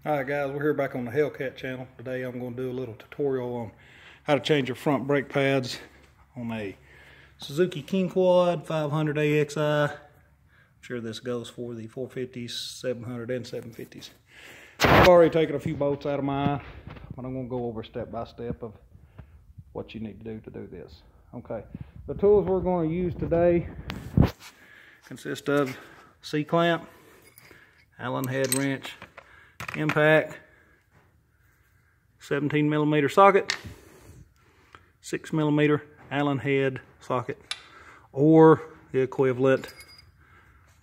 Alright guys, we're here back on the Hellcat channel. Today I'm going to do a little tutorial on how to change your front brake pads on a Suzuki Kingquad 500 AXI. I'm sure this goes for the 450s, 700 and 750s. I've already taken a few bolts out of mine, but I'm going to go over step by step of what you need to do this. Okay, the tools we're going to use today consist of C-clamp, Allen head wrench, impact, 17mm socket, 6mm Allen head socket, or the equivalent,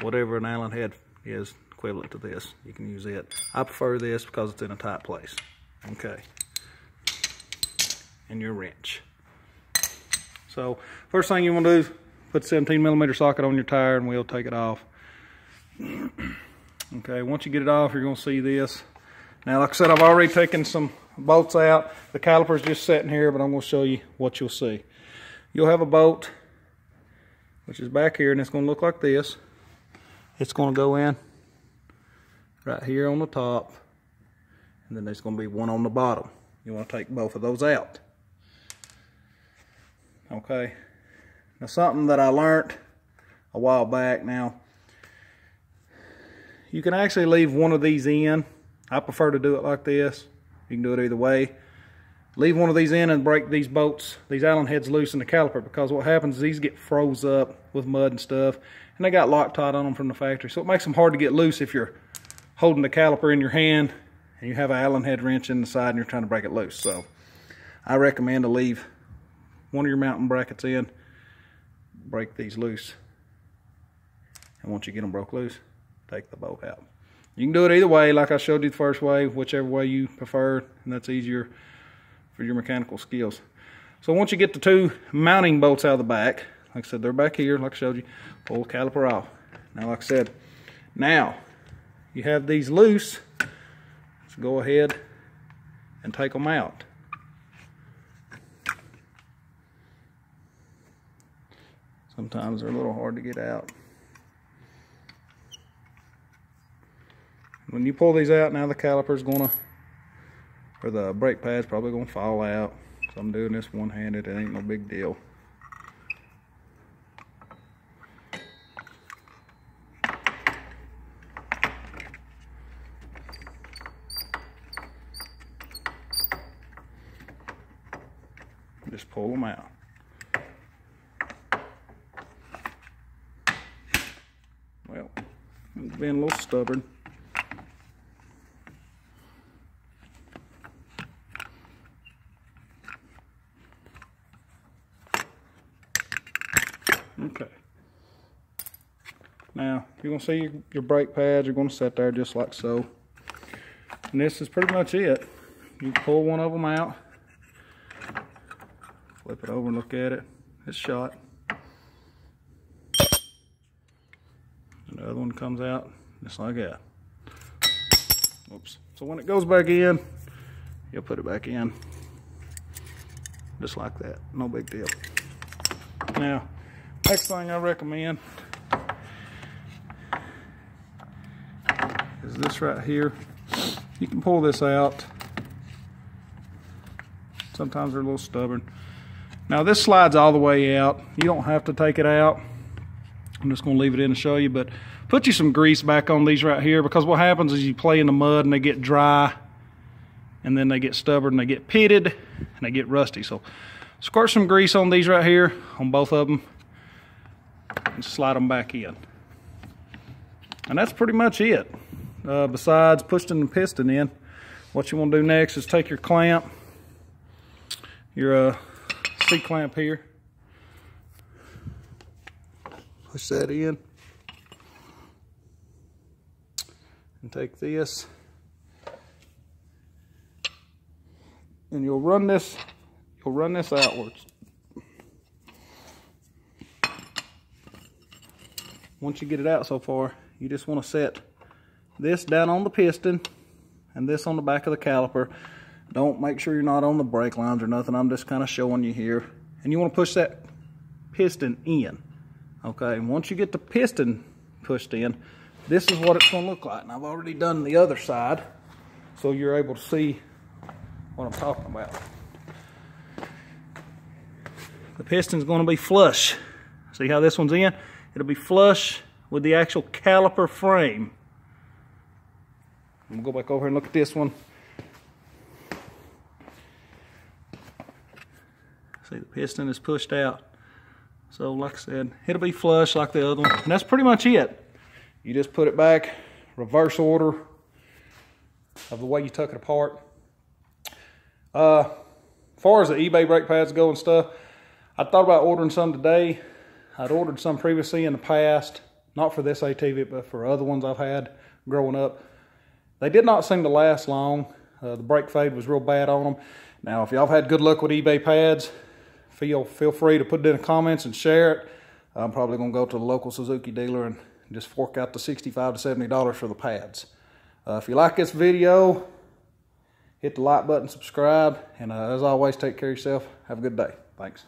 whatever an Allen head is equivalent to this, you can use it. I prefer this because it's in a tight place. Okay, and your wrench. So first thing you want to do is put 17mm socket on your tire and we'll take it off. Okay, once you get it off, you're going to see this. Now, like I said, I've already taken some bolts out. The caliper's just sitting here, but I'm going to show you what you'll see. You'll have a bolt, which is back here, and it's going to look like this. It's going to go in right here on the top, and then there's going to be one on the bottom. You want to take both of those out. Okay. Now, something that I learned a while back now, you can actually leave one of these in. I prefer to do it like this. You can do it either way. Leave one of these in and break these bolts, these Allen heads loose in the caliper, because what happens is these get froze up with mud and stuff, and they got Loctite on them from the factory, so it makes them hard to get loose if you're holding the caliper in your hand and you have an Allen head wrench in the side and you're trying to break it loose. So I recommend to leave one of your mounting brackets in, break these loose, and once you get them broke loose, take the bolt out. You can do it either way, like I showed you the first way, whichever way you prefer, and that's easier for your mechanical skills. So once you get the two mounting bolts out of the back, like I said, they're back here, like I showed you, pull the caliper off. Now, like I said, now you have these loose, so go ahead and take them out. Sometimes they're a little hard to get out. When you pull these out, now the caliper's gonna, or the brake pad's probably gonna fall out. So I'm doing this one-handed, it ain't no big deal. Just pull them out. Well, I'm being a little stubborn. Okay. Now, you're going to see your brake pads are going to sit there just like so. And this is pretty much it. You pull one of them out, flip it over and look at it. It's shot. And the other one comes out just like that. Oops. So when it goes back in, you'll put it back in. Just like that. No big deal. Now, next thing I recommend is this right here. You can pull this out. Sometimes they're a little stubborn. Now this slides all the way out. You don't have to take it out. I'm just going to leave it in to show you, but put you some grease back on these right here, because what happens is you play in the mud and they get dry, and then they get stubborn and they get pitted and they get rusty. So squirt some grease on these right here, on both of them, and slide them back in. And that's pretty much it. Besides pushing the piston in, what you want to do next is take your clamp, your C-clamp here, push that in, and take this, and you'll run this outwards. Once you get it out so far, you just want to set this down on the piston and this on the back of the caliper. Don't make sure you're not on the brake lines or nothing. I'm just kind of showing you here. And you want to push that piston in. Okay, and once you get the piston pushed in, this is what it's going to look like. And I've already done the other side, so you're able to see what I'm talking about. The piston's going to be flush. See how this one's in? It'll be flush with the actual caliper frame. I'm gonna go back over here and look at this one. See, the piston is pushed out. So like I said, it'll be flush like the other one. And that's pretty much it. You just put it back, reverse order of the way you took it apart. As far as the eBay brake pads go and stuff, I thought about ordering some today. I'd ordered some previously in the past, not for this ATV, but for other ones I've had growing up. They did not seem to last long. The brake fade was real bad on them. Now, if y'all have had good luck with eBay pads, feel free to put it in the comments and share it. I'm probably gonna go to the local Suzuki dealer and just fork out the $65 to $70 for the pads. If you like this video, hit the like button, subscribe, and as always, take care of yourself. Have a good day. Thanks.